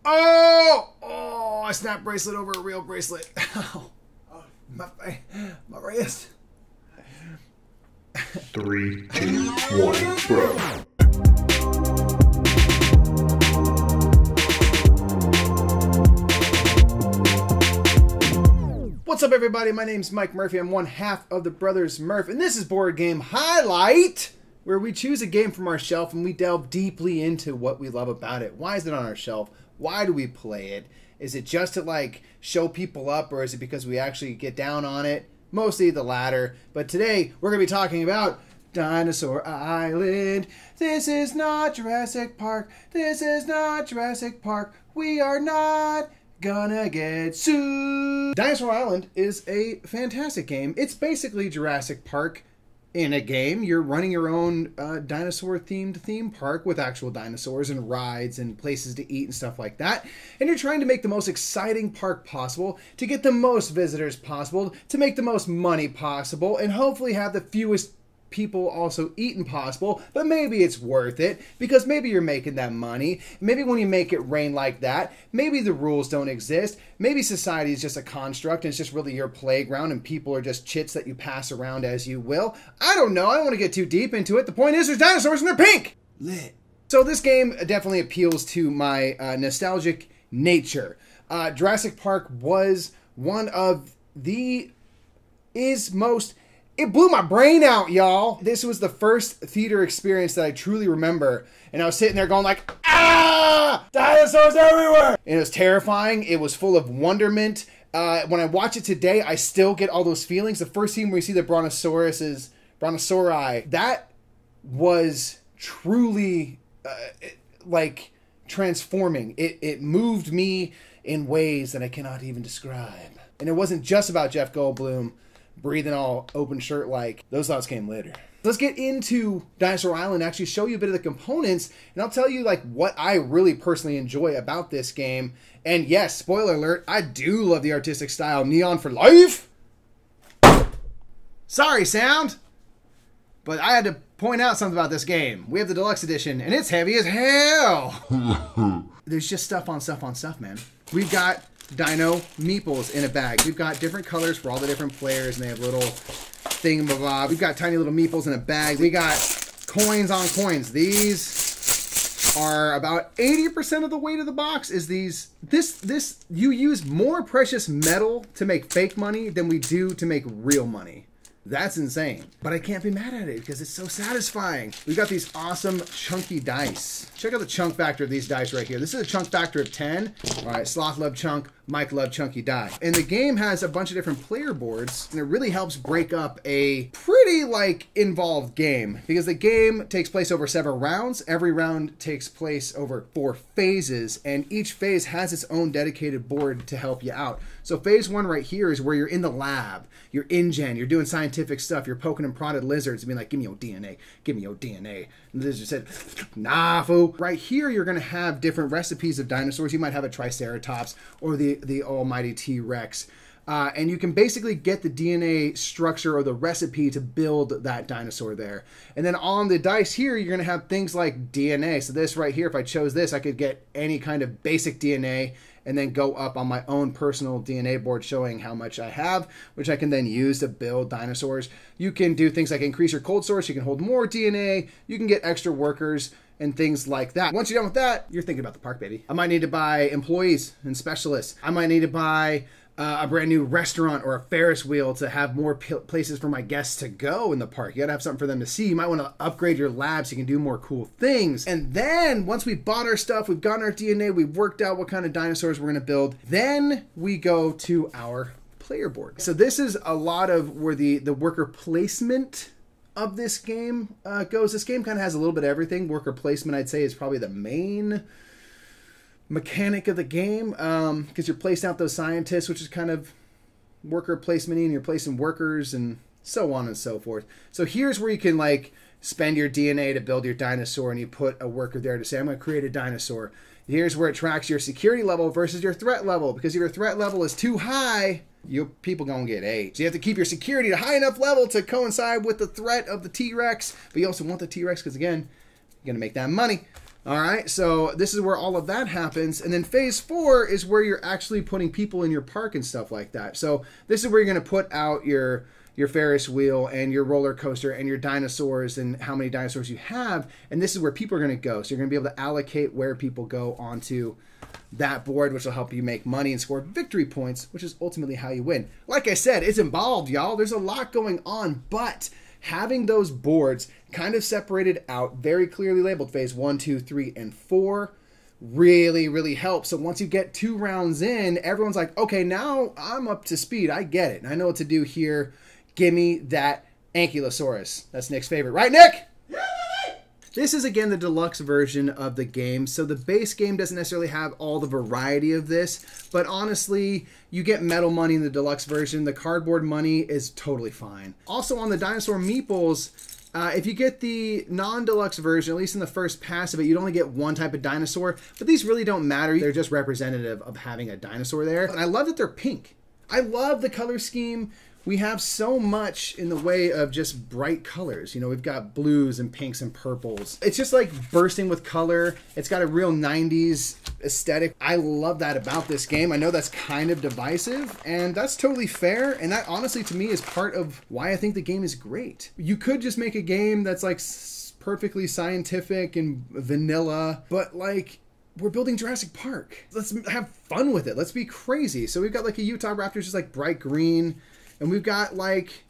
Oh! Oh, I snapped bracelet over a real bracelet. Ow. Oh, my wrist. 3, 2, 1, bro. What's up, everybody? My name's Mike Murphy. I'm one half of the Brothers Murph, and this is Board Game Highlight, where we choose a game from our shelf and we delve deeply into what we love about it. Why is it on our shelf? Why do we play it? Is it just to like show people up, or is it because we actually get down on it? Mostly the latter. But today we're going to be talking about Dinosaur Island. This is not Jurassic Park. This is not Jurassic Park. We are not gonna get sued. Dinosaur Island is a fantastic game. It's basically Jurassic Park in a game. You're running your own dinosaur-themed theme park with actual dinosaurs and rides and places to eat and stuff like that. And you're trying to make the most exciting park possible, to get the most visitors possible, to make the most money possible, and hopefully have the fewest people also eating possible. But maybe it's worth it, because maybe you're making that money. Maybe when you make it rain like that, maybe the rules don't exist. Maybe society is just a construct and it's just really your playground and people are just chits that you pass around as you will. I don't know. I don't want to get too deep into it. The point is, there's dinosaurs and they're pink. Lit. So this game definitely appeals to my nostalgic nature. Jurassic Park was one of the most... It blew my brain out, y'all. This was the first theater experience that I truly remember. And I was sitting there going like, ah! Dinosaurs everywhere! And it was terrifying. It was full of wonderment. When I watch it today, I still get all those feelings. The first scene where you see the Brontosauri, that was truly like transforming. It moved me in ways that I cannot even describe. And it wasn't just about Jeff Goldblum breathing all open shirt like. Those thoughts came later. Let's get into Dinosaur Island, actually show you a bit of the components, and I'll tell you like what I really personally enjoy about this game. And yes, spoiler alert, I do love the artistic style. Neon for life. Sorry, sound. But I had to point out something about this game. We have the deluxe edition, and it's heavy as hell. There's just stuff on stuff on stuff, man. We've got Dino meeples in a bag. We've got different colors for all the different players, and they have little thingamabob. We've got tiny little meeples in a bag. We got coins on coins. These are about 80% of the weight of the box. Is you use more precious metal to make fake money than we do to make real money. That's insane. But I can't be mad at it because it's so satisfying. We've got these awesome chunky dice. Check out the chunk factor of these dice right here. This is a chunk factor of 10. All right, Sloth love chunk, Mike love chunky die. And the game has a bunch of different player boards, and it really helps break up a pretty like involved game, because the game takes place over several rounds. Every round takes place over 4 phases, and each phase has its own dedicated board to help you out. So phase 1 right here is where you're in the lab, you're InGen, you're doing scientific stuff, you're poking and prodded lizards and being like, give me your DNA, give me your DNA. And the lizard said, nah, fool. Right here, you're gonna have different recipes of dinosaurs. You might have a Triceratops or the almighty T-Rex. And you can basically get the DNA structure or the recipe to build that dinosaur there. And then on the dice here, you're going to have things like DNA. So this right here, if I chose this, I could get any kind of basic DNA and then go up on my own personal DNA board showing how much I have, which I can then use to build dinosaurs. You can do things like increase your cold storage. You can hold more DNA. You can get extra workers and things like that. Once you're done with that, you're thinking about the park, baby. I might need to buy employees and specialists. I might need to buy a brand new restaurant or a Ferris wheel to have more places for my guests to go in the park. You gotta have something for them to see. You might want to upgrade your lab so you can do more cool things. And then once we've bought our stuff, we've gotten our DNA, we've worked out what kind of dinosaurs we're gonna build, then we go to our player board. So this is a lot of where the worker placement of this game goes. This game kind of has a little bit of everything. Worker placement, I'd say, is probably the main mechanic of the game, because you're placing out those scientists, which is kind of worker placement, and you're placing workers and so on and so forth. So here's where you can like spend your DNA to build your dinosaur, and you put a worker there to say, I'm going to create a dinosaur. Here's where it tracks your security level versus your threat level, because if your threat level is too high, your people gonna get ate. So you have to keep your security at a high enough level to coincide with the threat of the T-Rex, but you also want the T-Rex because, again, you're gonna make that money. All right, so this is where all of that happens. And then phase 4 is where you're actually putting people in your park and stuff like that. So this is where you're going to put out your Ferris wheel and your roller coaster and your dinosaurs and how many dinosaurs you have. And this is where people are going to go. So you're going to be able to allocate where people go onto that board, which will help you make money and score victory points, which is ultimately how you win. Like I said, it's involved, y'all. There's a lot going on, but having those boards kind of separated out, very clearly labeled, phase 1, 2, 3, and 4, really helps. So once you get 2 rounds in, everyone's like, okay, now I'm up to speed. I get it. I know what to do here. Give me that Ankylosaurus. That's Nick's favorite. Right, Nick? This is, again, the deluxe version of the game. So the base game doesn't necessarily have all the variety of this. But honestly, you get metal money in the deluxe version. The cardboard money is totally fine. Also, on the dinosaur meeples, if you get the non-deluxe version, at least in the first pass of it, you'd only get one type of dinosaur. But these really don't matter. They're just representative of having a dinosaur there. And I love that they're pink. I love the color scheme. We have so much in the way of just bright colors. You know, we've got blues and pinks and purples. It's just like bursting with color. It's got a real 90s aesthetic. I love that about this game. I know that's kind of divisive, and that's totally fair. And that honestly, to me, is part of why I think the game is great. You could just make a game that's like perfectly scientific and vanilla, but like, we're building Jurassic Park. Let's have fun with it. Let's be crazy. So we've got like a Utah Raptor, just like bright green. And we've got like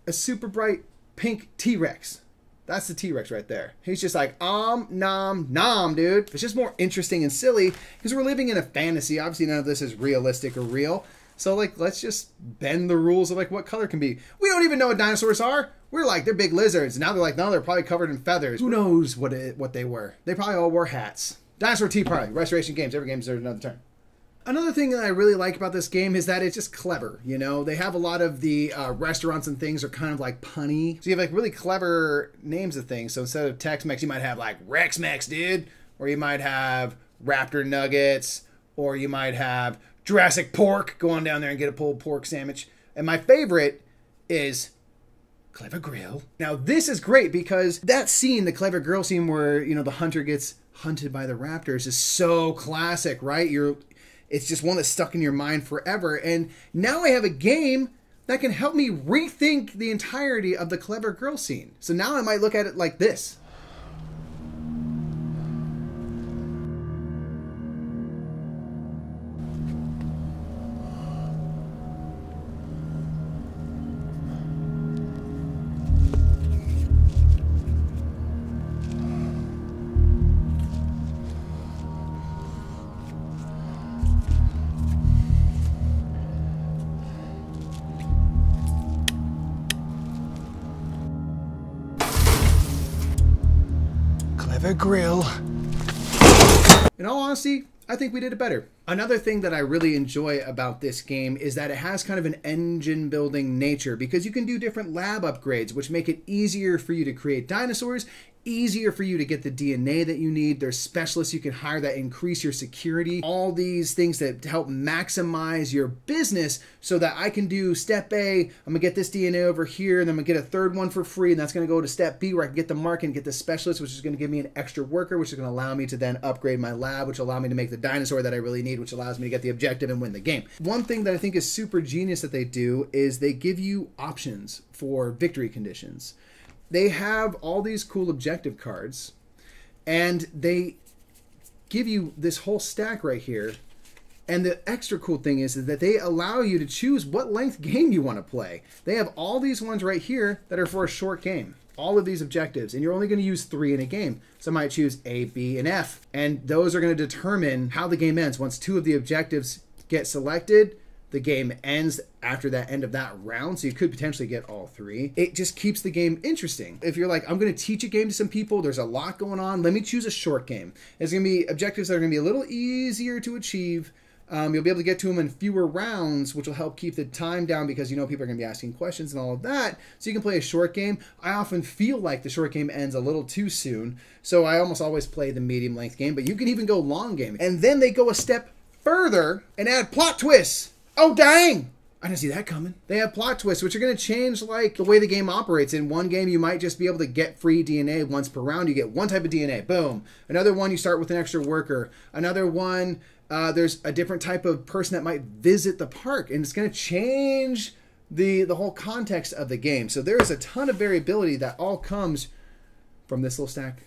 a super bright pink T-Rex. That's the T-Rex right there. He's just like, nom, dude. It's just more interesting and silly because we're living in a fantasy. Obviously, none of this is realistic or real. So like, let's just bend the rules of like what color can be. We don't even know what dinosaurs are. We're like, they're big lizards. Now they're like, no, they're probably covered in feathers. Who knows what they were? They probably all wore hats. Dinosaur Tea Party, Restoration Games. Every game deserves another turn. Another thing that I really like about this game is that it's just clever, you know? They have a lot of the restaurants and things are kind of like punny. So you have like really clever names of things. So instead of Tex-Mex, you might have like Rex-Mex, dude. Or you might have Raptor Nuggets. Or you might have Jurassic Pork. Go on down there and get a pulled pork sandwich. And my favorite is Clever Grill. Now this is great because that scene, the Clever Grill scene where, you know, the hunter gets hunted by the raptors is so classic, right? It's just one that's stuck in your mind forever. And now I have a game that can help me rethink the entirety of the Clever Girl scene. So now I might look at it like this. Grill. In all honesty, I think we did it better. Another thing that I really enjoy about this game is that it has kind of an engine building nature because you can do different lab upgrades, which make it easier for you to create dinosaurs, easier for you to get the DNA that you need. There's specialists you can hire that increase your security. All these things that help maximize your business so that I can do step A, I'm gonna get this DNA over here, and then I'm gonna get a third one for free, and that's gonna go to step B where I can get the mark and get the specialist, which is gonna give me an extra worker, which is gonna allow me to then upgrade my lab, which will allow me to make the dinosaur that I really need, which allows me to get the objective and win the game. One thing that I think is super genius that they do is they give you options for victory conditions. They have all these cool objective cards, and they give you this whole stack right here. And the extra cool thing is that they allow you to choose what length game you want to play. They have all these ones right here that are for a short game. All of these objectives, and you're only going to use 3 in a game. So I might choose A, B, and F. And those are going to determine how the game ends. Once 2 of the objectives get selected, the game ends after that end of that round, so you could potentially get all 3. It just keeps the game interesting. If you're like, I'm going to teach a game to some people, there's a lot going on, let me choose a short game. There's going to be objectives that are going to be a little easier to achieve. You'll be able to get to them in fewer rounds, which will help keep the time down because you know people are going to be asking questions and all of that. So you can play a short game. I often feel like the short game ends a little too soon, so I almost always play the medium length game, but you can even go long game. And then they go a step further and add plot twists. Oh, dang! I didn't see that coming. They have plot twists, which are going to change like the way the game operates. In one game, you might just be able to get free DNA once per round. You get one type of DNA, boom. Another one, you start with an extra worker. Another one, there's a different type of person that might visit the park, and it's going to change the whole context of the game. So there is a ton of variability that all comes from this little stack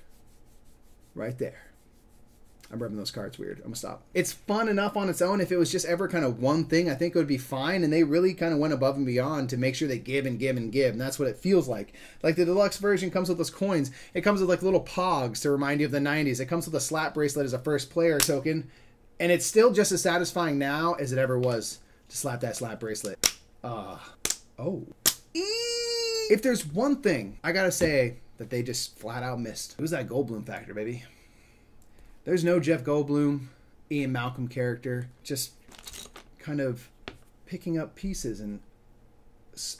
right there. I'm rubbing those cards weird. I'm gonna stop. It's fun enough on its own. If it was just ever kind of one thing, I think it would be fine. And they really kind of went above and beyond to make sure they give and give and give. And that's what it feels like. Like the deluxe version comes with those coins. It comes with like little pogs to remind you of the 90s. It comes with a slap bracelet as a first player token. And it's still just as satisfying now as it ever was to slap that slap bracelet. Oh. If there's one thing I gotta say that they just flat out missed, it was that Goldblum factor, baby. There's no Jeff Goldblum, Ian Malcolm character, just kind of picking up pieces and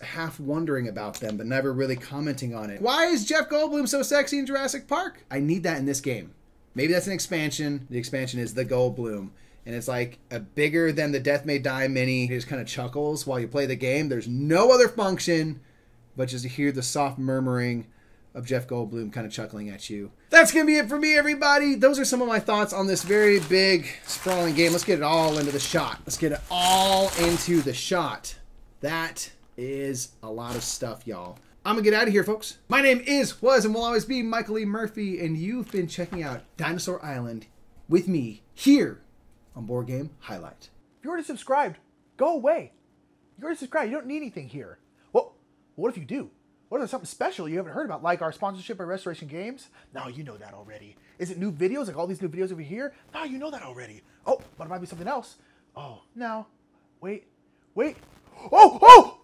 half wondering about them, but never really commenting on it. Why is Jeff Goldblum so sexy in Jurassic Park? I need that in this game. Maybe that's an expansion. The expansion is the Goldblum. And it's like a bigger than the Death May Die mini. He just kind of chuckles while you play the game. There's no other function but just to hear the soft murmuring of Jeff Goldblum kind of chuckling at you. That's going to be it for me, everybody. Those are some of my thoughts on this very big, sprawling game. Let's get it all into the shot. Let's get it all into the shot. That is a lot of stuff, y'all. I'm going to get out of here, folks. My name is, was, and will always be Michael E. Murphy, and you've been checking out Dinosaur Island with me here on Board Game Highlight. If you already subscribed, go away. You already subscribed. You don't need anything here. Well, what if you do? What if there's something special you haven't heard about, like our sponsorship of Restoration Games? No, you know that already. Is it new videos, like all these new videos over here? No, you know that already. Oh, but it might be something else. Oh, no. Wait. Oh!